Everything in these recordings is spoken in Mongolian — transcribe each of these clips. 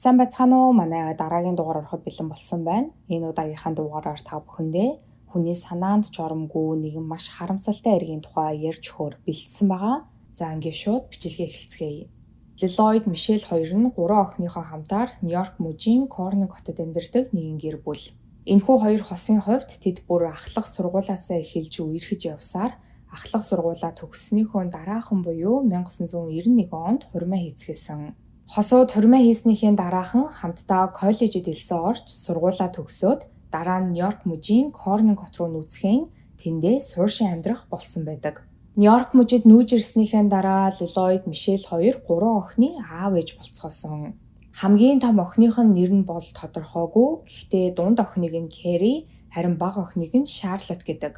Сайн байцгаана уу? Манай дараагийн дугаар ороход бэлэн болсон байна. Энэ удаагийнхаа дугаараар та бүхэндээ хүний санаанд жоромгүй нэгэн маш харамсалтай эргийн тухай ярьж өгөхөөр бэлдсэн байгаа. За ингээд шууд бичлэгээ эхэлцгээе. Ллойд Мишель хоёр нь 3 охиныхоо хамтаар Нью-Йорк мужийн Корнинг хотод амьдардаг нэгэн гэр бүл. Энэхүү хоёр хосын хувьд тэд бүр ахлах сургуулаасаа эхэлж үерхэж явсаар ахлах сургуулаа төгссөнийхөө дараахан буюу 1991 онд хурмаа хийцгээсэн. Хосууд хурмаа хийснийхээ дараахан хамтдаа коллежид элсэн орж сургуулаа төгсөөд дараа нь Нью-Йорк мужийн Корнинг хот руу нүүцхэн тэндээ сууршин амьдрах болсон байдаг. Нью-Йорк мужид нүүж ирснийхээ дараа Ллойд Мишель хоёр 3 охины аав ээж болцгоосон. Хамгийн том охиных нь нэр нь бол тодорхойгүй. Гэхдээ дунд охиныг нь Кэри, харин бага охиныг нь Шарлотт гэдэг.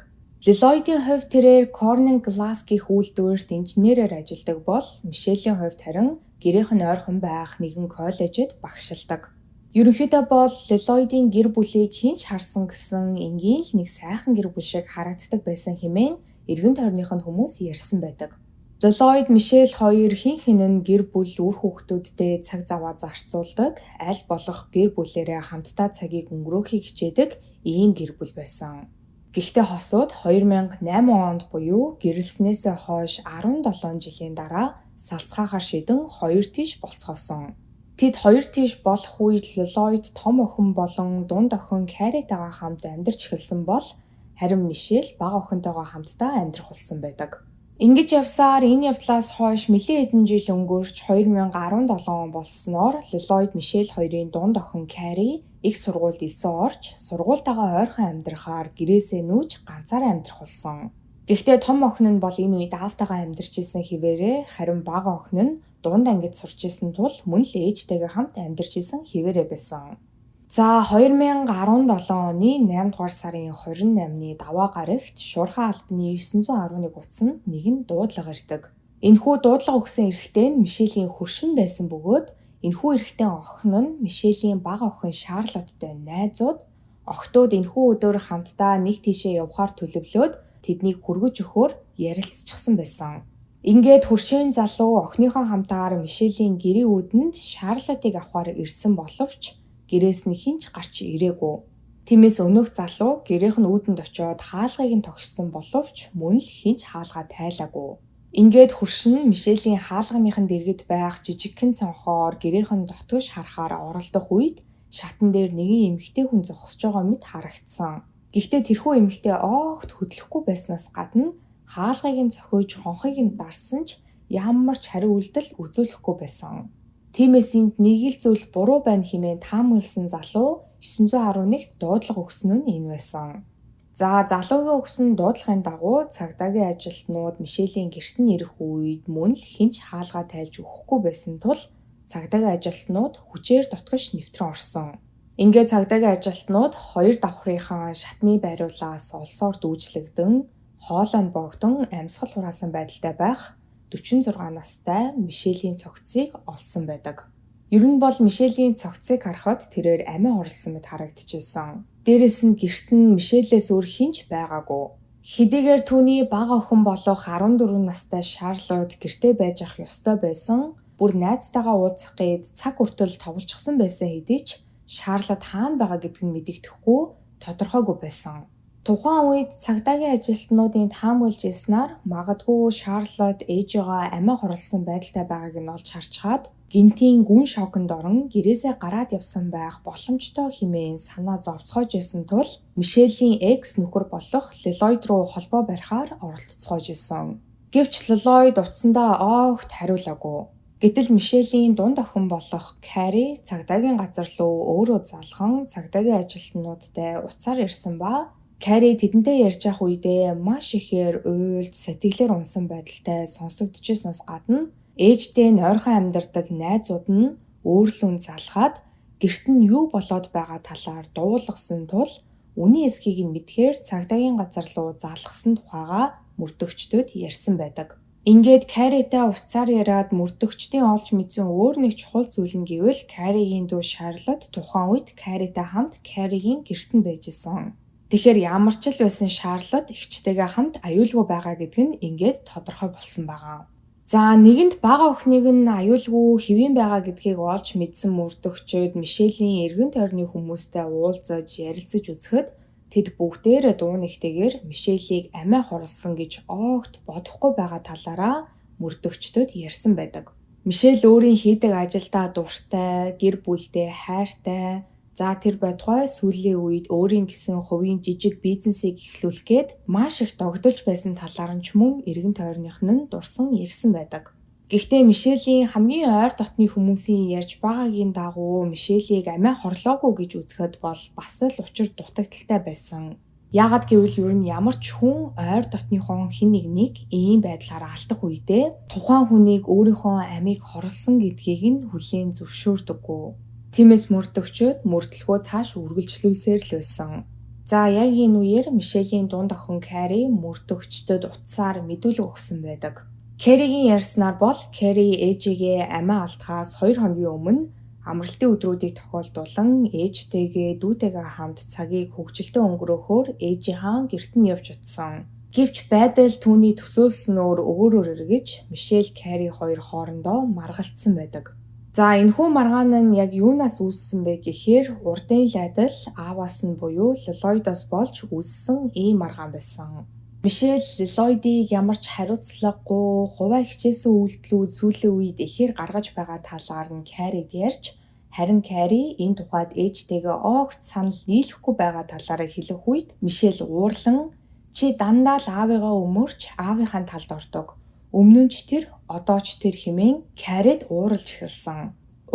Ллойдын хувьд тэрээр Корнинг Глас гэх үйлдвэрт инженерээр ажилладаг бол Мишелийн хувьд харин гэрийнх нь ойрхон байх нэгэн коллежид багшилдаг. Ерөнхийдөө бол Ллойдын гэр бүлийг хинч харсан гэсэн энгийн л нэг сайхан гэр бүл шиг харагддаг байсан хэмээн эргэн тойрных нь хүмүүс ярьсан байдаг. Ллойд Мишель хоёр хин нь гэр бүл үр хүүхдүүдтэй цаг заваа зарцуулдаг, аль болох гэр бүлээрээ хамтдаа цагийг өнгөрөөхийг хичээдэг ийм гэр бүл байсан. Гэхдээ хосууд 2008 онд буюу гэрэлснээсээ хойш 17 жилийн дараа салцгаахаар шийдэн хоёр тийш болцгоосон. Тэд хоёр тийш болох үед Ллойд том охин болон дунд охин Кэритайгаа хамт амьдарч эхэлсэн бол харин Мишель бага охинтойгоо хамтдаа амьдрах болсон байдаг. Ингэж явсаар энэ явдлаас хойш нэлээд хэдэн жил өнгөрч 2017 он болсноор Ллойд Мишель хоёрын дунд охин Кэри их сургуульд элсэн орж сургуультайгаа ойрхон амьдрахаар гэрээсээ нүүж ганцаараа амьдрах болсон. Гэхдээ том охин нь бол энэ үед аавтайгаа амьдарч исэн хэвээрээ харин бага охин нь дунд ангид сурч исэн тул мөн л ээжтэйгээ хамт амьдарч исэн хэвээрээ байсан. За 2017 оны 8 дугаар сарын 28-ны даваа гарагт Шуурхай албаны 911 утсанд нэгэн дуудлага ирдэг. Энэхүү дуудлага өгсөн эрэгтэй нь Мишелийн хөршин байсан бөгөөд энэхүү эрэгтэй охин нь Мишелийн бага охин Шарлоттой найзууд охтууд энэхүү өдөр хамтдаа нэг тийшээ явахаар төлөвлөөд тэднийг хүргэж өгөхөөр ярилцчихсан байсан. Ингээд хөршийн залуу охиныхоо хамтаар Мишелийн гэрийн үүдэнд Шарлоттыг авахаар ирсэн боловч гэрээс нь хинч гарч ирээгүй. Тиймээс өнөөх залуу гэрийнх нь үүдэнд очиод хаалгыг нь тогшсон боловч мөн л хинч хаалгаа тайлаагүй. Ингээд хөршин Мишелийн хаалганыхын дэргэд байх жижигхэн цонхоор гэрийнх нь дотгош харахаар оролдох үед шатан дээр нэгэн эмэгтэй хүн зогсож байгаа мэт харагдсан. Гэхдээ тэрхүү эмэгтэй огт хөдлөхгүй байснаас гадна хаалгыг нь цохиож хонхыг нь дарсан ч ямар ч хариу үйлдэл үзүүлэхгүй байсан. Тиймээс энд нэг л зүйл буруу байна хэмээн таамагласан залуу 911-т дуудлага өгсөн нь энэ байсан. За залуугийн өгсөн дуудлагын дагуу цагдаагийн ажилтнууд Мишелийн гэрт нь ирэх үед мөн л хинч хаалгаа тайлж өгөхгүй байсан тул цагдаагийн ажилтнууд хүчээр дотгош нэвтрэн орсон. Ингээд цагдаагийн ажилтнууд хоёр давхрынхаа шатны байруулаас олсоор дүүжлэгдэн хоолой нь богдон амьсгал хураасан байдалтай байх 46 настай Мишелийн цогцыг олсон байдаг. Ер нь бол Мишелийн цогцыг харахад тэрээр амиа хорлсон мэт харагдчихсан. Дээрээс нь гэрт нь Мишелээс өөр хинч байгаагүй. Хэдийгээр түүний бага охин болох 14 настай Шарлотт гэртээ байж ах ёстой байсан, бүр найзтайгаа уулзах гээд цаг хүртэл товлжчихсан байсан хэдий ч Шарлотт хаана байгаа гэдг нь мэдэгдэхгүй тодорхойгүй байсан. Тухайн үед цагдаагийн ажилтнуудын таамаглаж ирснээр магадгүй Шарлотт ээжигээ амиа хорлсон байдалтай байгааг нь олж харчаад гинтийн гүн шоконд орон гэрээсээ гараад явсан байх боломжтой хэмээн санаа зовцоож исэн тул Мишелийн экс нөхөр болох Ллойд руу холбоо барихаар оролцоож исэн. Гэвч Ллойд утсандаа огт хариулаагүй. Гэтэл Мишелийн дунд охин болох Кэри цагдаагийн газар руу өөрөө залхан цагдаагийн ажилтнуудтай уцаар ирсэн ба Кэри тэдэнтэй ярьж явах үедээ маш ихээр уйлж сэтгэлээр унсан байдалтай сонсогдчихсоос гадна ээжтэй нь ойрхон амьдардаг найзууд нь өөрлөн залхаад гэрт нь юу болоод байгаа талаар дуулгасан тул үний эсхийг нь мэдхээр цагдаагийн газар руу залгасан тухайга мөрдөгчдөд ярьсан байдаг. Ингээд Кэритэй уцаар яриад мөрдөгчдийн олж мэдсэн өөр нэг чухал зүйл нь гэвэл Кэригийн дүү Шарлотт тухайн үед Кэритэй хамт Кэригийн гэрт нь байж исэн. Тэгэхээр ямар ч л байсан Шарлотт эгчтэйгээ хамт аюулгүй байгаа гэдг нь ингээд тодорхой болсон байгаа. За нэгэнд бага охиныг нь аюулгүй хэвэн байгаа гэдгийг олж мэдсэн мөрдөгчид Мишелийн эргэн тойрны хүмүүстэй уулзаж ярилцаж үзэхэд тэд бүгдээрээ дуу нэгтэйгээр Мишелийг амиа хорлсон гэж огт бодохгүй байгаа талаараа мөрдөгчдөд ярьсан байдаг. Мишель өөрийн хийдэг ажилдаа дуртай, гэр бүлдээ хайртай. За тэр бодгой сүүлийн үед өөрийн гэсэн хувийн жижиг бизнесийг эхлүүлэх гээд маш их догдолж байсан талаар нь ч мөн эргэн тойрных нь дурсан ярьсан байдаг. Гэхдээ Мишелийн хамгийн ойр дотны хүмүүсийн ярьж байгаагийн дагуу Мишелийг амиа хорлоогүй гэж үзэхэд бол бас л учир дутагдaltaй байсан. Яагад гэвэл ер нь ямар ч хүн ойр дотныхон хэн нэгнийг ийм байдлаар алдах үедээ тухайн хүнийг өөрийнхөө амийг хорлсон гэдгийг нь хүлээн зөвшөөрдөггүй. Тиймээс мөрдөгчөд мөрдлөгөө цааш үргэлжлүүлсээр л байсан. За яг энэ үеэр Мишелийн дунд охин Кари мөрдөгчдөд утсаар мэдүүлэг өгсөн байдаг. Каригийн ярьснаар бол Кари ээжигээ амиа алдахаас 2 хоногийн өмнө амралтын өдрүүдийг тохиолдуулан ээжтэйгээ дүүтэйгээ хамт цагийг хөвгчлөлтөд өнгөрөөхөөр ээжийнхаа гэрт нь явж утсан. Гэвч байдал түүний төсөөлснөөр өөрөөр эргэж Мишель Кари хоёр хоорондоо маргалцсан байдаг. За энэхүү маргаан нь яг юунаас үүссэн бэ гэхээр урдын лайдал ааваас нь буюу Ллойдоос болж үүссэн ийм маргаан байсан. Мишель Ллойдыг ямар ч хариуцлагагүй хуваа хичээсэн үйлдэлүүд сүүлийн үед ихээр гаргаж байгаа талаар нь Карид ярьж, харин Кари энэ тухайд ээжтэйгээ огт санал нийлэхгүй байгаа талаараа хэлэх үед Мишель уурлан "Чи дандаа л аавыгаа өмөрч аавынхаа талд ордог. Өмнө нь ч тэр, одоо ч тэр" хэмээн Карид ууралж эхэлсэн.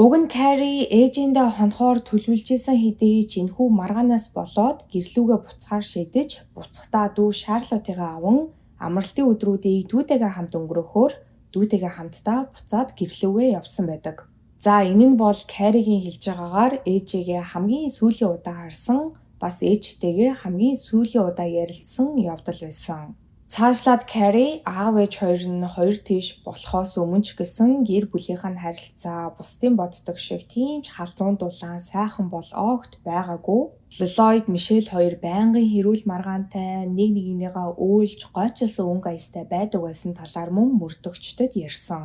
Уг нь Кари ээжиндээ хонхоор төлөвлөжсэн хэдий ч энэхүү маргаанаас болоод гэрлүүгээ буцахаар шийдэж, буцахдаа дүү Шарлотыгаа аван амралтын өдрүүдийг дүүтэйгээ хамт өнгөрөөхөөр дүүтэйгээ хамтдаа буцаад гэрлүүгээ явсан байдаг. За энэ нь бол Каригийн хэлж байгаагаар ээжигээ хамгийн сүүлийн удаа харсан, бас ээжтэйгээ хамгийн сүүлийн удаа ярилцсан явдал байсан. Цаашлаад Кари аав ээж хоёр нь хоёр тийш болохоос өмнө ч гэсэн гэр бүлийнх нь харилцаа бусдын боддог шиг тийм ч халуун дулаан сайхан бол огт байгаагүй. Ллойд Мишель хоёр байнгын хэрүүл маргаантай нэг нэгнийгаа өөлж гойчилсан өнгө аястай байдаг байсан талаар мөн мөрдөгчдөд ярьсан.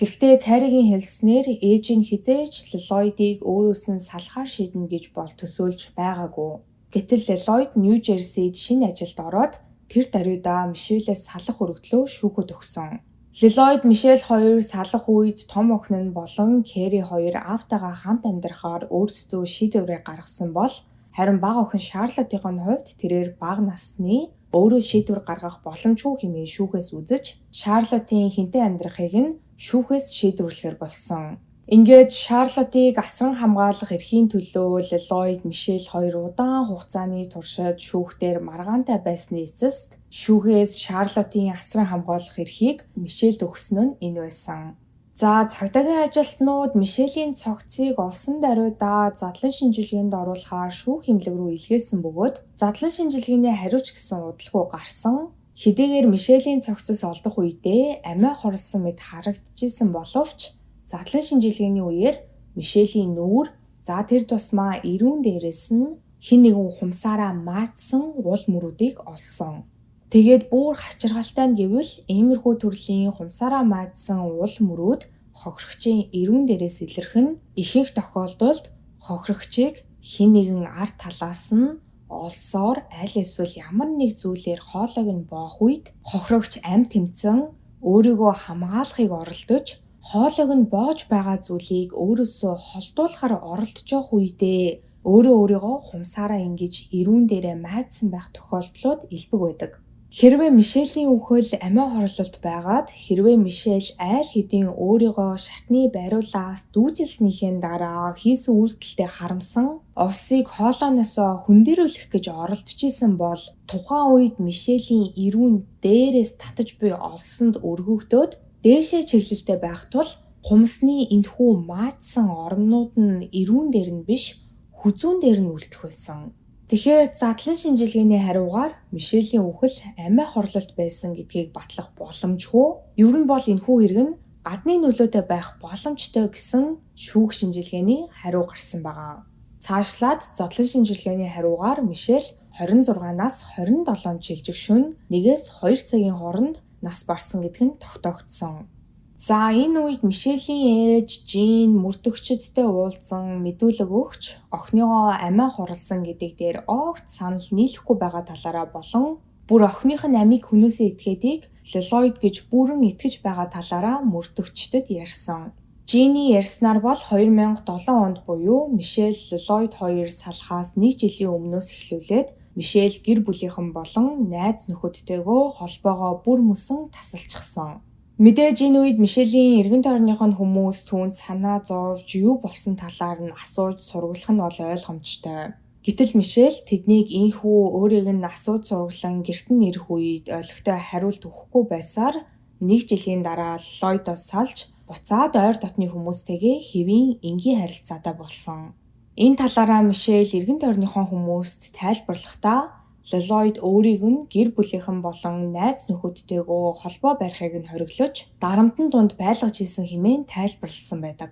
Гэхдээ Каригийн хэлснээр ээж нь хизээч Ллойдыг өөрөөс нь салахаар шийднэ гэж бол төсөөлж байгаагүй. Гэтэл Ллойд Нью Жерсид шинэ ажилд ороод тэр даруйдаа Мишелээс салах өргөдлөө шүүхэд өгсөн. Ллойд Мишель хоёр салах үед том охин нь болон Кари хоёр аавтайгаа хамт амьдрахаар өөрсдөө шийдвэрээ гаргасан бол харин бага охин Шарлотын хувьд тэрээр бага насны өөрөө шийдвэр гаргах боломжгүй хэмээн шүүхээс үзэж Шарлотын хэнтэй амьдрахыг нь шүүхээс шийдвэрлэхээр болсон. Ингээд Шарлотыг асран хамгаалах эрхийн төлөө Ллойд Мишель хоёр удаан хугацааны туршид шүүхтээр маргаантай байсны эцэст шүүхээс Шарлотын асран хамгаалах эрхийг Мишельд өгсөн нь энэ байсан. За цагдаагийн ажилтнууд Мишелийн цогцыг олсон даруйдаа задлан шинжилгээнд оруулахаар шүүх эмнэлэг рүү илгээсэн бөгөөд задлан шинжилгээний хариуч гэсэн удалгүй гарсан. Хэдийгээр Мишелийн цогцос олдох үедээ амиа хорлсон мэт харагдчихсэн боловч задлан шинжилгээний үеэр Мишелийн нүүр, за тэр тусмаа эрүүн дээрээс нь хэн нэгэн хумсаараа маачсан уул мөрүүдийг олсон. Тэгээд бүр хачиргалтай нь гэвэл иймэрхүү төрлийн хумсаараа маачсан уул мөрүүд хохирогчийн эрүүн дээрээс илэрх нь ихэнх тохиолдолд хохирогчийг хэн нэгэн ард талаас нь олсоор аль эсвэл ямар нэг зүйлээр хоолойг нь боох үед хохирогч амь тэмцэн өөрийгөө хамгаалахыг оролдож хоолойг нь боож байгаа зүйлийг өөрөөсөө холдуулахар оролдож явах үедээ өөрийгөө хумсаараа ингэж эрүүн дээрээ маачсан байх тохиолдлууд элбэг байдаг. Хэрвээ Мишелийн үхэл амиа хорлолт байгаад хэрвээ Мишель айл хэдийн өөрийгөө шатны бариулаас дүүжилснийхээ дараа хийсэн үйлдэлтэй харамсан улсыг хоолойноосоо хөндөрүүлэх гэж оролдож исэн бол тухайн үед Мишелийн эрүүн дээрээс татаж буй олсонд өргөгдөөд дээшээ чиглэлтэй байх тул хумсны энэхүү маачсан ормнууд нь эрүүн дээр нь биш хүзүүн дээр нь үлдэх байсан. Тэгэхээр задлан шинжилгээний хариугаар Мишелийн үхэл амиа хорлолт байсан гэдгийг батлах боломжгүй. Ер нь бол энэхүү хэрэг нь гадны нөлөөтэй байх боломжтой гэсэн шүүх шинжилгээний хариу гарсан байгаа. Цаашлаад задлан шинжилгээний хариугаар Мишель 26-наас 27 жилжих шөнө 1-2 цагийн хооронд нас барсан гэдг нь тогтоогдсон. За энэ үед Мишелийн ээж Жин мөрдөгчөдтэй уулзсан мэдүүлэг өгч охиныгоо амиа хурлсан гэдэг дээр огт санал нийлэхгүй байгаа талаараа болон бүр охиных нь амийг хүнөөсөө итгээдийг Ллойд гэж бүрэн итгэж байгаа талаараа мөрдөгчдөд ярьсан. Жиний ярьснаар бол 2007 онд буюу Мишель Ллойд хоёр салахаас 1 жилийн өмнөөс эхлүүлээд Мишель гэр бүлийнхэн болон найз нөхөдтэйгөө холбоогоо бүр мөсөн тасалчихсан. Мэдээж энэ үед Мишелийн эргэн тойрных нь хүмүүс түүнд санаа зовж юу болсон талаар нь асууж сургалах нь бол ойлгомжтой. Гэтэл Мишель тэднийг ийхүү өөрийг нь асууж сургалан гэрт нь ирэх үед ойлгохтой хариулт өгөхгүй байсаар 1 жилийн дараа Ллойдоос салж буцаад ойр дотны хүмүүстэйгээ хэвийн энгийн харилцаатай болсон. Энэ талаараа Мишель эргэн тойрныхон хүмүүст тайлбарлахдаа Ллойд өөрийг нь гэр бүлийнхэн болон найз нөхөдтэйгөө холбоо барихыг нь хориглож дарамтны дунд байлгаж хийсэн хэмээн тайлбарласан байдаг.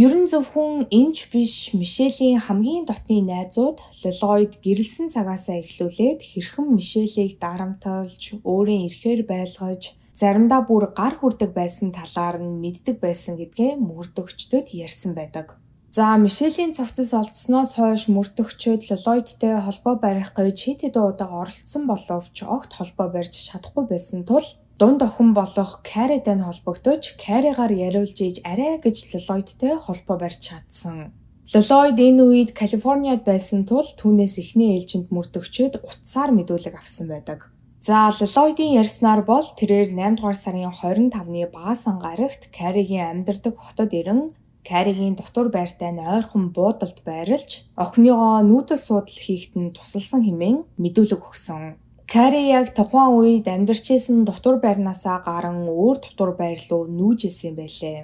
Ер нь зөвхөн энэ ч биш Мишелийн хамгийн дотны найзууд Ллойд гэрэлсэн цагаасаа эхлүүлээд хэрхэн Мишелийг дарамталж, өөрийн эрхээр байлгаж, заримдаа бүр гар хүрдэг байсан талаар нь мэддэг байсан гэдгээ мөрдөгчдөд ярьсан байдаг. За Мишелийн цогцос олдсноос хойш мөрдөгчд Ллойдтэй холбоо барих гэж хэд хэдэн удаа оролдсон боловч огт холбоо барьж чадахгүй байсан тул дунд охин болох Каритай нь холбогдож Каригаар яриулж ийж арай гэж Ллойдтэй холбоо барьж чадсан. Ллойд энэ үед Калифорниад байсан тул түүнээс эхний ээлжинд мөрдөгчд утсаар мэдүүлэг авсан байдаг. За Ллойдын ярьснаар бол тэрээр 8 дугаар сарын 25-ны Баасан гарагт Каригийн амьдардаг хотод ирэн Каригийн дотор байртай нь ойрхон буудалд байрлаж охиныгоо нүүдэл суудал хийхэд нь тусалсан хэмээн мэдүүлэг өгсөн. Кари яг тухайн үед амьдарч исэн дотор байрнаасаа гарan өөр дотор байр руу нүүж исэн байлээ.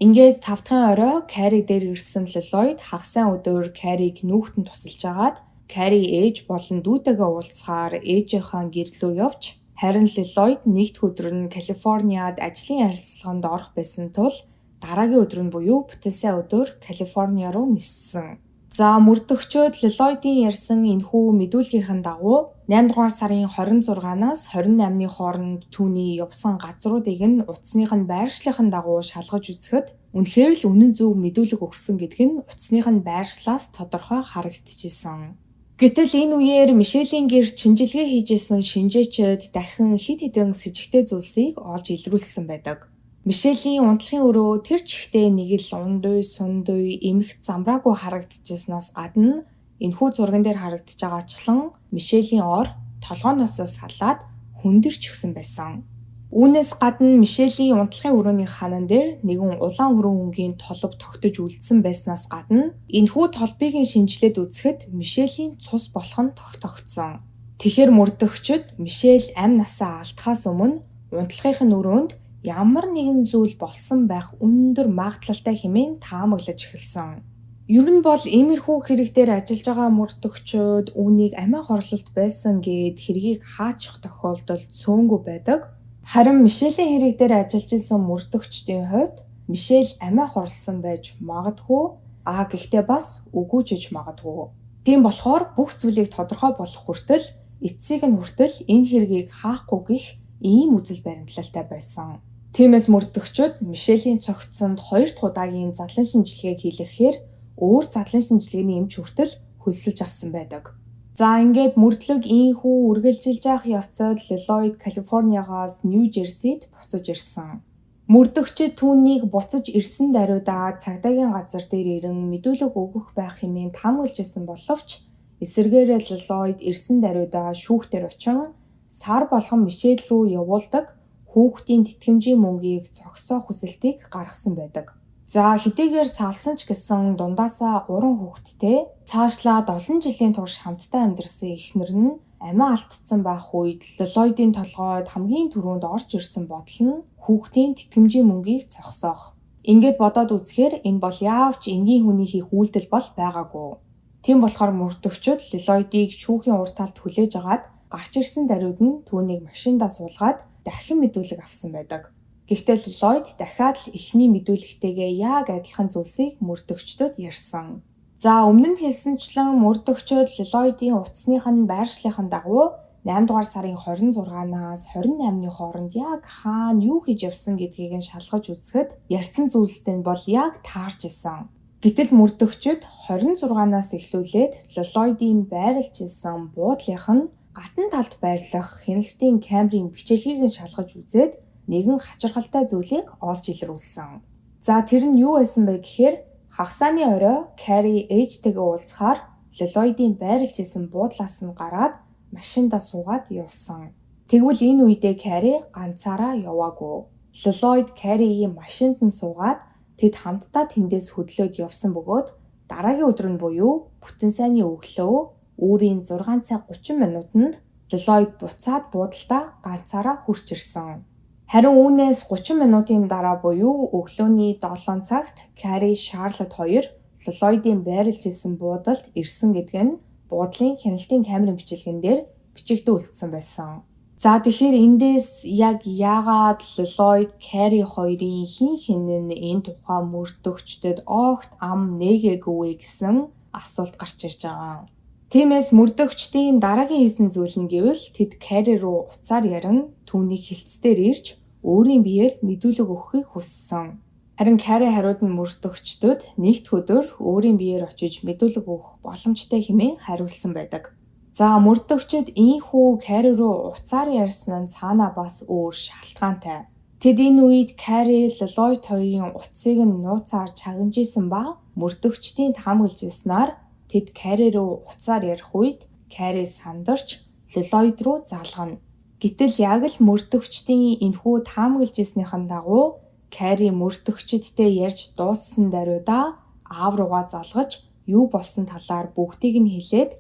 Ингээд 5 дахь орой Кари дээр ирсэн Ллойд хагасаа өдөр Кариг нүүхтэн тусалж агаад Кари ээж болон дүүтэйгээ уулзахаар ээжийнхээ гэр рүү явж харин Ллойд нэгд өдөр нь Калифорниад ажлын ярилцлаганд орох байсан тул дараагийн өдөр нь буюу бүтээсээ өдөр Калифорниа руу ниссэн. За мөрдөгчд Ллойдын ярьсан энэхүү мэдүүлгийнхэн дагуу 8 дугаар сарын 26-наас 28-ны хооронд түүний явсан газруудыг нь утасных нь байршлахын дагуу шалгаж үзэхэд үнэхээр л үнэн зөв мэдүүлэг өгсөн гэдг нь утасных нь байршлаас тодорхой харагдчихсэн. Гэтэл энэ үеэр Мишелийн гэр чинжилгээ хийжсэн шинжээчид дахин хэд хэдэн сэжигтэй зүйлсийг олж илрүүлсэн байдаг. Мишелийн унтлахын өрөө тэр чихтэй нэг л ундуй, сундуй, эмх замбраагүй харагдчихснаас гадна энэхүү зурган дээр харагдаж байгаачлан Мишелийн ор толгооноос салаад хүндэрч өгсөн байсан. Үүнээс гадна Мишелийн унтлахын өрөөний ханан дээр нэгэн улаан өрөө өнгийн толб тогтож үлдсэн байснаас гадна энэхүү толбыг шинжилээд үзэхэд Мишелийн цус болох нь тогтогдсон. Тэгэхэр мөрдөгчд Мишель амь насаа алдахаас өмнө унтлахын өрөөнд ямар нэгэн зүйл болсон байх өндөр магадлалтай хэмээн таамаглаж эхэлсэн. Ер нь бол иймэрхүү хэрэг дээр ажиллаж байгаа мөрдөгчд үүнийг амиа хорлолт байсан гэд хэргийг хаачих тохиолдол цөөнгүй байдаг. Харин Мишелийн хэрэг дээр ажиллаж исэн мөрдөгчдийн хувьд Мишель амиа хорлсон байж магадгүй, гэхдээ бас үгүй ч гэж магадгүй. Тийм болохоор бүх зүйлийг тодорхой болох хүртэл эцсийг нь хүртэл энэ хэргийг хаахгүй гэх ийм үзэл баримтлалтай байсан. Тиймээс мөрдөгчд Мишелийн цогцсонд 2 дахь удаагийн задлан шинжилгээг хийлгэхээр өөр задлан шинжилгээний эмч хүртэл хөлсөлж авсан байдаг. За ингээд мөрдлөг ийхүү үргэлжилж явах явцад Ллойд Калифорниагаас Нью Жерсид буцаж ирсэн. Мөрдөгчд түүнийг буцаж ирсэн даруйдаа цагдаагийн газар дээр ирэн мэдүүлэг өгөх байх хэмээн таамаглаж исэн боловч эсвэргээрээ Ллойд ирсэн даруйдаа шүүхтэр очин сар болгон Мишель рүү явуулдаг хүүхдийн тэтгэмжийн мөнгийг зогсоох хүсэлтийг гаргасан байдаг. За хэдийгээр салсан ч гэсэн дундаасаа 3 хүүхэдтэй цаашлаад олон жилийн турш хамтдаа амьдарсан эхнэр нь амиа алдсан байх үед Ллойдын толгойд хамгийн түрүүнд орж ирсэн бодол нь хүүхдийн тэтгэмжийн мөнгийг зогсоох. Ингээд бодоод үзэхээр энэ бол яавч энгийн хүний хийх үйлдэл бол байгаагүй. Тийм болохоор мөрдөгчд Ллойдыг шүүхийн уртаалд хүлээж агаад гарч ирсэн даруйд нь түүнийг машиндаа суулгаад дахин мэдүүлэг авсан байдаг. Гэхдээ Ллойд дахиад л эхний мэдүүлэгтэйгээ яг адилхан зүйлсийг мөрдөгчдөд ярьсан. За өмнө нь хэлсэнчлэн мөрдөгчд Ллойдын утасных нь байршлахын дагуу 8 дугаар сарын 26-наас 28-ны хооронд яг хаана юу хийж явсан гэдгийг нь шалгаж үзэхэд ярьсан зүйлстэй нь бол яг таарч исэн. Гэтэл мөрдөгчд 26-наас эхлүүлээд Lloyd-ийн байрлаж исэн буудлынх нь гатан талд байрлах хяналтын камерын бичлэгийг нь шалгаж үзээд нэгэн хачирхалтай зүйлийг олж илрүүлсэн. За тэр нь юу байсан бэ гэхээр хагасааны орой Carrie ээжтэйгээ уулзахаар Lloyd-ийн байрлаж исэн буудлаас нь гараад машинда суугаад явсан. Тэгвэл энэ үедээ Carrie ганцаараа яваагүй. Lloyd Carrie-ийн машинд нь суугаад тэд хамтдаа тэндээс хөдлөөд явсан бөгөөд дараагийн өдөр нь буюу бүтэн сайнны өглөө өөрийн 6 цаг 30 минутанд Lloyd буцаад буудалдаа ганцаараа хурч ирсэн. Харин үүнээс 30 минутын дараа буюу өглөөний 7 цагт Carrie Charlotte хоёр Lloyd-ийн байрлаж исэн буудалд ирсэн гэдэг нь буудлын хяналтын камерын бичлэгэн дээр бичигдээ үлдсэн байсан. За тэгэхээр эндээс яг яагаад Lloyd Carrie хоёрын хин нь энэ тухай мөрдөгчдөд огт ам нээгээгүй вэ гэсэн асуулт гарч ирж байгаа. Тиймээс мөрдөгчдийн дараагийн хийсэн зүйл нь гэвэл тэд Carrie руу уцаар ярин түүнийг хилцээр ирж өөрийн биеэр мэдүүлэг өгөхийг хүссэн. Харин Carrie хариуд нь мөрдөгчдөд нэгд өдөр өөрийн биеэр очиж мэдүүлэг өгөх боломжтой хэмээн хариулсан байдаг. За мөрдөгчд ийхүү Carrie руу уцаар ярьсан нь цаанаа бас өөр шалтгаантай. Тэд энэ үед Carrie Lloyd хоёрын утсыг нь нууцаар чагнаж исэн ба мөрдөгчдийн таамаглаж ирснээр тэд Carrie руу уцаар ярих үед Carrie сандарч Lloyd руу залгана. Гэтэл яг л мөрдөгчдийн энэхүү таамаглаж ирснийхэн дагуу Carrie мөрдөгчдтэй ярьж дууссан даруйдаа аав руугаа залгаж юу болсон талаар бүгдийг нь хэлээд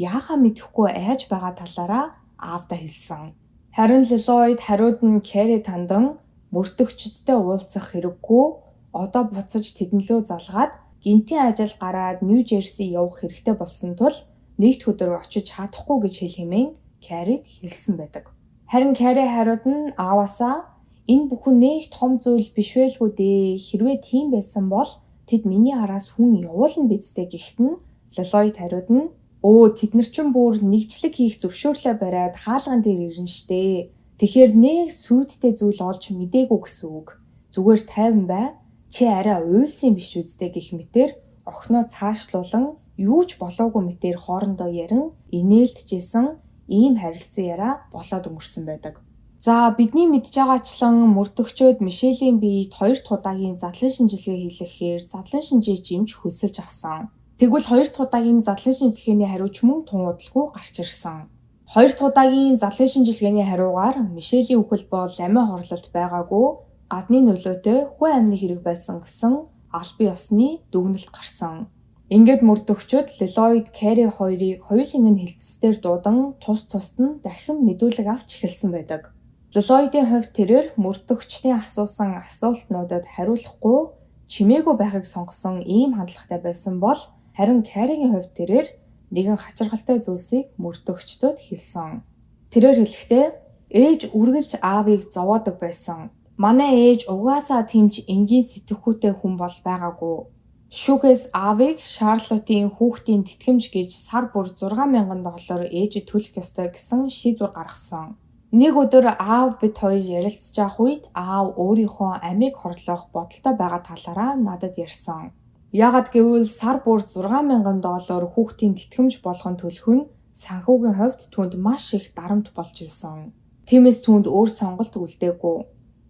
яахаа мэдэхгүй айж байгаа талаараа аавдаа хэлсэн. Харин Lloyd хариуд нь Carrie тандан мөрдөгчдтэй уулзах хэрэггүй, одоо буцаж тэднлөө залгаад гинтийн ажил гараад Нью Жерси явах хэрэгтэй болсон тул нэгд өдөр очиж чадахгүй гэж хэлхэмээн Carrie-д хэлсэн байдаг. Харин Carrie хариуд нь ааваасаа энэ бүхэн нэг том зүйл биш байлгүй дээ. Хэрвээ тийм байсан бол тэд миний араас хүн явуулна бидтэй гэхэд нь Lloyd хариуд нь өө тэд нар ч бүр нэгжлэг хийх зөвшөөрлөө бариад хаалган дээр ирнэ штэ. Тэгэхээр нэг сүйдтэй зүйл олж мдээгүй гэсэн үг. Зүгээр тайван бай. Чи арай уйлсан биш үстэй гэх мэтэр охиноо цаашлуулан юу ч болоогүй мэтэр хоорондоо ярин инээлтжсэн ийм харилцан яриа болоод өнгөрсөн байдаг. За бидний мэдж байгаачлан мөрдөгчөөд Мишелийн биед 2 дахь удаагийн задлан шинжилгээ хийлгэхээр задлан шинжээч эмч хөсөлж авсан. Тэгвэл 2 дахь удаагийн задлан шинжилгээний хариуч мөн тун удалгүй гарч ирсэн. 2 дахь удаагийн задлан шинжилгээний хариугаар Мишелийн үхэл бол амиа хорлолт байгаагүй, гадны нөлөөтэй хүү амны хэрэг байсан гэсэн албан ёсны дүгнэлт гарсан. Ингээд мөрдөгчөд Lloyd Carrie хоёрыг хоёуланг нь хэлцээр дуудан тусад нь дахин мэдүүлэг авч эхэлсэн байдаг. Lloyd-ийн хувьд тэрээр мөрдөгчдийн асуусан асуултнуудад хариулахгүй чимээгүй байхыг сонгосон ийм хандлагатай байсан бол харин Carrie-ийн хувьд тэрээр нэгэн хачирхалтай зүйлсийг мөрдөгчдөд хэлсэн. Тэрээр хэлэхдээ ээж үргэлж аавыг зовоодог байсан. Манай ээж угаасаа тэмч энгийн сэтгэхүйтэй хүн бол байгаагүй. Шүүхээс аавыг Charlotte-ийн хүүхдийн тэтгэмж гэж сар бүр $6,000 ээжид төлөх ёстой гэсэн шийдвэр гаргасан. Нэг өдөр аав бит хоёр ярилцж байх үед аав өөрийнхөө амийг хорлох бодолтой байгаа талаараа надад ярьсан. Яагад гэвэл сар бүр $6,000 хүүхдийн тэтгэмж болгон төлөх нь санхүүгийн хувьд түүнд маш их дарамт болж ирсэн. Тиймээс түүнд өөр сонголт үлдээгүй.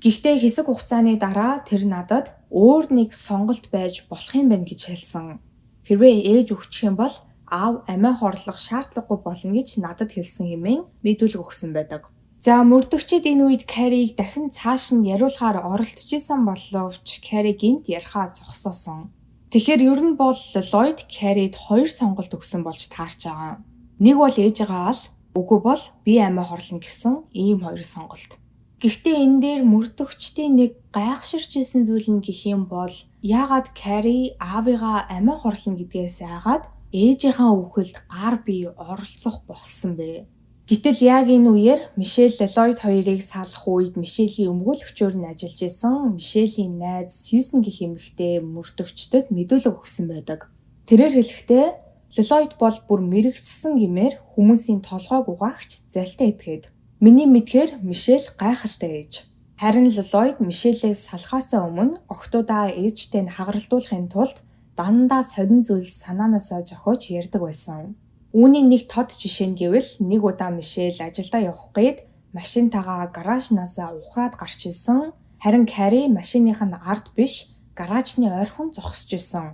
Гэхдээ хэсэг хугацааны дараа тэр надад өөр нэг сонголт байж болох юм байна гэж хэлсэн. Хэрвээ ээж өгчих юм бол аав амиа хорлох шаардлагагүй болно гэж надад хэлсэн хэмээн мэдүүлэг өгсөн байдаг. За мөрдөгчид энэ үед Carrie-г дахин цааш нь яриулахаар оролдож исэн боловч Carrie гинт ярихаа зогсоосон. Тэгэхээр ер нь бол Lloyd Carrie-д 2 сонголт өгсөн болж таарч байгаа. Нэг бол ээжигээ ал, үгүй бол би амиа хорлно гэсэн ийм 2 сонголт. Гэхдээ энэ дээр мөрдөгчдийн нэг гайхширч исэн зүйл нь гэх юм бол яагаад Carrie аавыгаа амиа хорлно гэдгээс айгаад ээжийнхаа үхэлд гар бие оролцох болсон бэ? Гэтэл яг энэ үеэр Мишель Lloyd хоёрыг салах үед Мишелийн өмгөөлөгчөөр нь ажиллаж исэн Мишелийн найз Сьюзен гэх эмэгтэй мөрдөгчдөд мэдүүлэг өгсөн байдаг. Тэрээр хэлэхдээ Ллойд бол бүр мэрэгчсэн гэмээр хүмүүсийн толгойг угаагч залтай этгээд. Миний мэдхээр Мишель гайхалтай ээж. Харин Ллойд Мишелээс салахаасаа өмнө охтуудаа ээжтэй нь хагаралдуулахын тулд дандаа содин зүйлс санаанаасаа зохиож ярьдаг байсан. Үүний нэг тод жишээ нь гэвэл нэг удаа Мишель ажилдаа явах гээд машинтаагаа гаражнаасаа ухраад гарч ирсэн. Харин Кари машиных нь ард биш гаражны ойрхон зогсож исэн.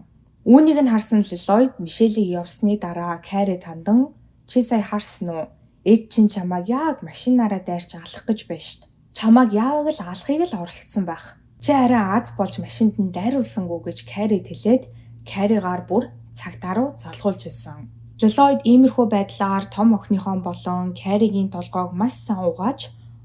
Үүнийг нь харсан Ллойд Мишелийг явсны дараа Кари тандан "Чи сая харсан уу? Ээж чинь чамайг яг машинаараа дайрч алах гэж байна штт. Чамайг яавал л алахыг л оролдсон байх. Чи арай аз болж машинд нь дайруулсангүй" гэж Кари хэлээд Каригаар бүр цагтаа руу залгуулж исэн. Ллойд иймэрхүү байдлаар том охиныхоо болон Каригийн толгойг маш сайн угааж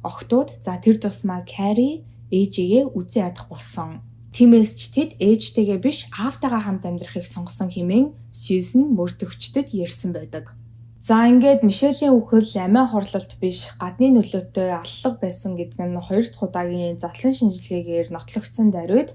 охтууд за тэр тусмаа Кари ээжигээ үзий ядах болсон. Тиймээс ч тэд ээжтэйгээ биш аавтайгаа хамт амьдрахыг сонгосон хэмээн Сьюзен мөрдөгчдөд ярьсан байдаг. За ингээд Мишелийн үхэл амиа хорлолт биш гадны нөлөөтэй аллах байсан гэдэг нь 2 дахь удаагийн задлан шинжилгээгээр нотлогдсон даруйд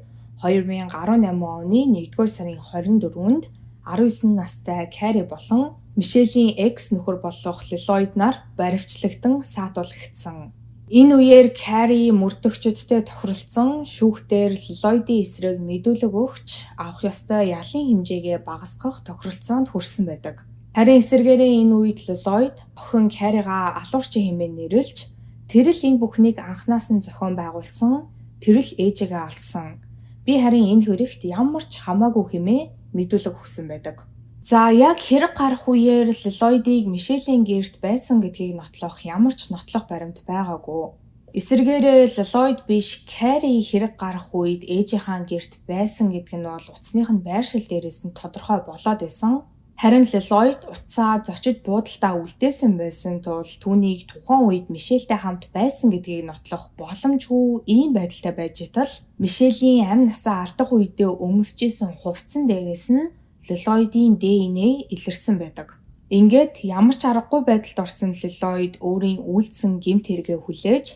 2018 оны 1-р сарын 24-нд 19 настай Кари болон Мишелийн экс нөхөр болох Ллойд нар баривчлагдан саатуулагдсан. Энэ үеэр Кари мөрдөгчдтэй тохиролцсон шүүхтээр Ллойдын эсрэг мэдүүлэг өгч авах ёстой ялын хэмжээгээ багасгах тохиролцоонд хүрсэн байдаг. Харин эсвэргээрээ энэ үед Ллойд охин Каригаа алуурчин хэмээн нэрлж тэр л энэ бүхнийг анханаас нь зохион байгуулсан, тэр л ээжигээ алсан. Би харин энэ хэрэгт ямар ч хамаагүй хэмээн мэдүүлэг өгсөн байдаг. За яг хэрэг гарах үеэр Ллойдыг Мишелийн гэрт байсан гэдгийг нотлох ямар ч нотлох баримт байгаагүй. Эсвэргээрээ Ллойд биш Кари хэрэг гарах үед ээжийнхаа гэрт байсан гэдэг нь бол утасных нь байршил дээрээс нь тодорхой болоод байсан. Харин Ллойд утсаа зочид буудалтаа үлдээсэн байсан тул түүнийг тухайн үед Мишельтэй хамт байсан гэдгийг нотлох боломжгүй ийм байдалтай байж тал Мишелийн амь насаа алдах үедээ өмсөжсэн хувцсан дээрээс нь Ллойдын ДНА илэрсэн байдаг. Ингээд ямар ч аргагүй байдалд орсон Ллойд өөрийн үйлдсэн гэмт хэрэгээ хүлээж,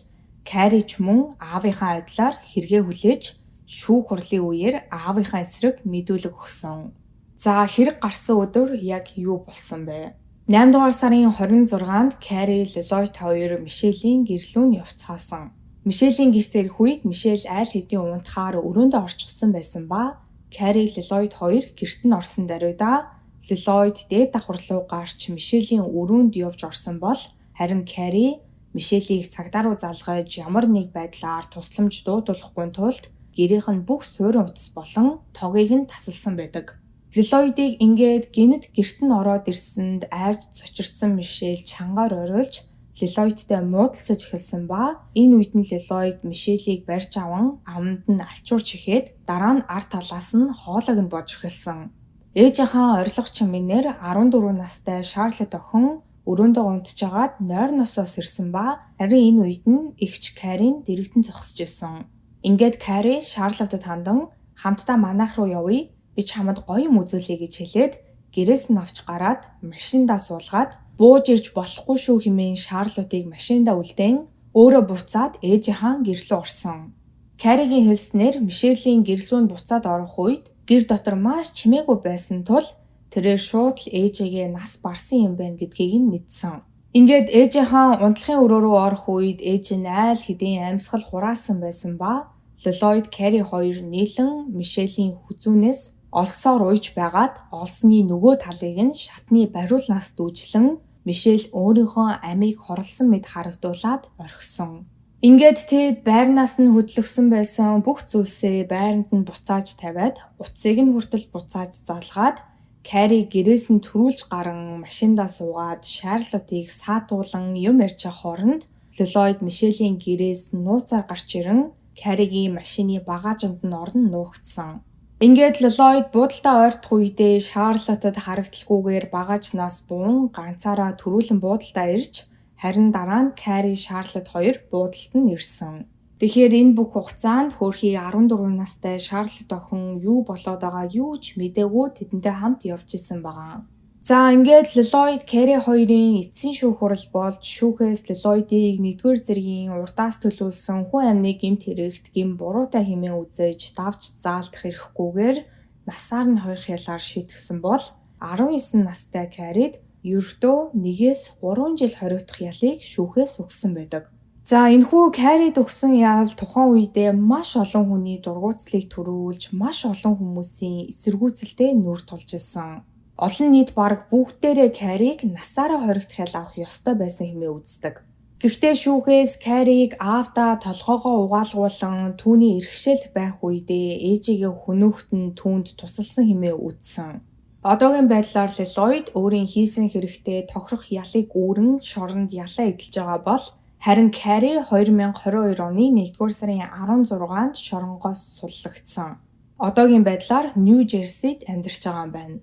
Кари ч мөн аавынхаа адилаар хэрэгээ хүлээж, шүүх хурлын үеэр аавынхаа эсрэг мэдүүлэг өгсөн. За хэрэг гарсан өдөр яг юу болсон бэ? 8 дугаар сарын 26-нд Кари Ллойд хоёр Мишелийн гэрлүүн явцгаасан. Мишелийн гэрт ирэх үед Мишель айл хэдийн унтахаар өрөөндөө орчихсон байсан ба Кари Ллойд хоёр гэрт нь орсон даруйдаа Ллойд дээд давхар руу гарч Мишелийн өрөөнд явж орсон бол харин Кари Мишелийг цагдаа руу залгаж ямар нэг байдлаар тусламж дуудуулахгүй тулд гэрийнх нь бүх суурин утас болон тогийг нь тасалсан байдаг. Ллойдыг ингээд гинэд гэрт нь ороод ирсэнд айж цочирдсан Мишель чангаар оройлж Ллойдтай муудалцаж эхэлсэн ба энэ үед нь Ллойд Мишелийг барьж аван аманд нь алчуурч ихэд дараа нь ард талаас нь хоолойг нь бож эхэлсэн. Ээжийнхаа орилгоч минээр 14 настай Шарлотт охин өрөөндөө унтжгаад нойрносоос ирсэн ба харин энэ үед нь эгч Карин дэрэгдэн зогсож исэн. Ингээд Кари Шарлоттод хандан хамтдаа манайх руу явъя. Би чамд гоё юм үзүүлье гэж хэлээд гэрээс нь авч гараад машиндаа суулгаад бууж ирж болохгүй шүү хэмээн Шарлоттыг машиндаа үлдээн өөрөө буцаад ээжийнхаа гэрлүү орсон. Каригийн хэлснээр Мишелийн гэрлүүнд буцаад орох үед гэр дотор маш чимээгүй байсан тул тэрээр шууд л ээжигээ нас барсан юм байна гэдгийг нь мэдсэн. Ингээд ээжийнхаа унтлахын өрөө рүү орох үед ээж нь айл хэдийн амьсгал хураасан байсан ба Ллойд Кари хоёр нийлэн Мишелийн хүзүүнээс олсоор уйж байгаад олсны нөгөө талыг нь шатны бариулнаас дүүжлэн Мишель өөрийнхөө амийг хорлсон мэт харагдуулаад орхисон. Ингээд тэд байрнаас нь хөдлөгсөн байсан бүх зүйлсээ байранд нь буцааж тавиад утсыг нь хүртэл буцааж залгаад Кари гэрээс нь төрүүлж гарan машиндаа суугаад Шарлоттыг саатуулан юм ярьж байгаа хооронд Ллойд Мишелийн гэрээс нууцаар гарч ирэн Каригийн машины багажинд нь орон нуугдсан. Ингээд Ллойд буудалтаа ойртох үедээ Шарлоттод харагдalgүйгээр багажнаас буун ганцаараа төрүүлэн буудалтаа ирж харин дараа нь Кари Шарлотт хоёр буудалд нь ирсэн. Тэгэхээр энэ бүх хугацаанд хөөрхий 14 настай Шарлотт охин юу болоод байгаа юу ч мэдээгүй тэдэнтэй хамт явж исэн байгаа. За ингээд Ллойд Кари хоёрын эцсийн шүүх хурал болж шүүхээс Ллойдыг 1-р зэргийн урдаас төлүүлсэн хүн амны гэмт хэрэгт гин буруутай хэмээн үзэж давж заалдах эрхгүйгээр насаар нь хоёр хялаар шийтгсэн бол 19 настай Carrie-д ердөө 1-3 жил хоригдох ялыг шүүхээс өгсөн байдаг. За энэхүү Carrie-д өгсөн ял тухайн үедээ маш олон хүний дургуутслыг төрүүлж, маш олон хүмүүсийн эсэргүүцэлтэд нүр тулж ирсэн. Олон нийт бараг бүгдээрээ Carrie-г насаараа хоригдох ял авах ёстой байсан хэмээн үздэг. Гэхдээ шүүхээс Carrie-г аавдаа толгоогоо угаалгуулан түүний иргэшэлд байх үедээ ээжигээ хөнөөхтөн түүнд тусалсан хэмээн үзсэн. Одоогийн байдлаар Lloyd өөрийн хийсэн хэрэгтээ тохирох ялыг үүрэн шоронд ялаа эдэлж байгаа бол харин Carrie 2022 оны 1-р сарын 16-нд шоронгоос суллагдсан. Одоогийн байдлаар Нью Жерсид амьдарч байгаа юм байна.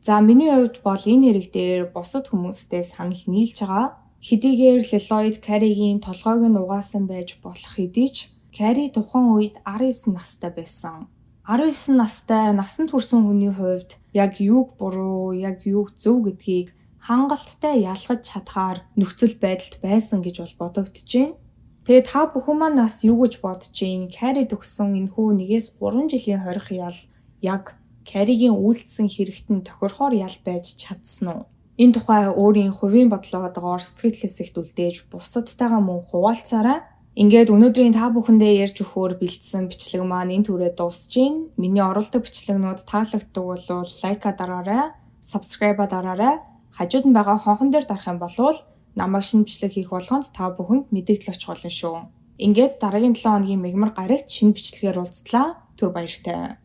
За миний хувьд бол энэ хэрэг дээр бусад хүмүүстээ санал нийлж байгаа. Хэдийгээр Lloyd Carrie-гийн толгойг нь угаасан байж болох хэдий ч Carrie тухайн үед 19 настай байсан. 19 настай насанд хүрсэн хүний хувьд яг юуг буруу, яг юуг зөв гэдгийг хангалттай ялгаж чадхаар нөхцөл байдалд байсан гэж бол бодогдож байна. Тэгээ та бүхэн маань бас юу гэж бодож байна? Carrie төгсөн энэхүү 1-3 жилийн хорих ял яг Carrie-гийн үйлдэлсэн хэрэгт нь тохирохоор ял байж чадсан уу? Энэ тухай өөрийн хувийн бодлоодоор сэтгэл хэсэгт үлдээж бусадтайгаа мөн хуваалцаарай. Ингээд өнөөдрийн та бүхэндээ ярьж өгөхөөр бэлдсэн бичлэг маань энэ түрээ дуусж байна. Миний оруулдаг бичлэгнүүд таалагддаг бол лайка дараарай, subscribe дараарай. Хажууд нь байгаа хонхон дээр дарах юм бол намайг шинэ бичлэг хийх болгонд та бүхэнд мэдээлэл очих болно шүү. Ингээд дараагийн 7 хоногийн мигмар гарагт шинэ бичлэгээр уулзтлаа. Түр баяртай.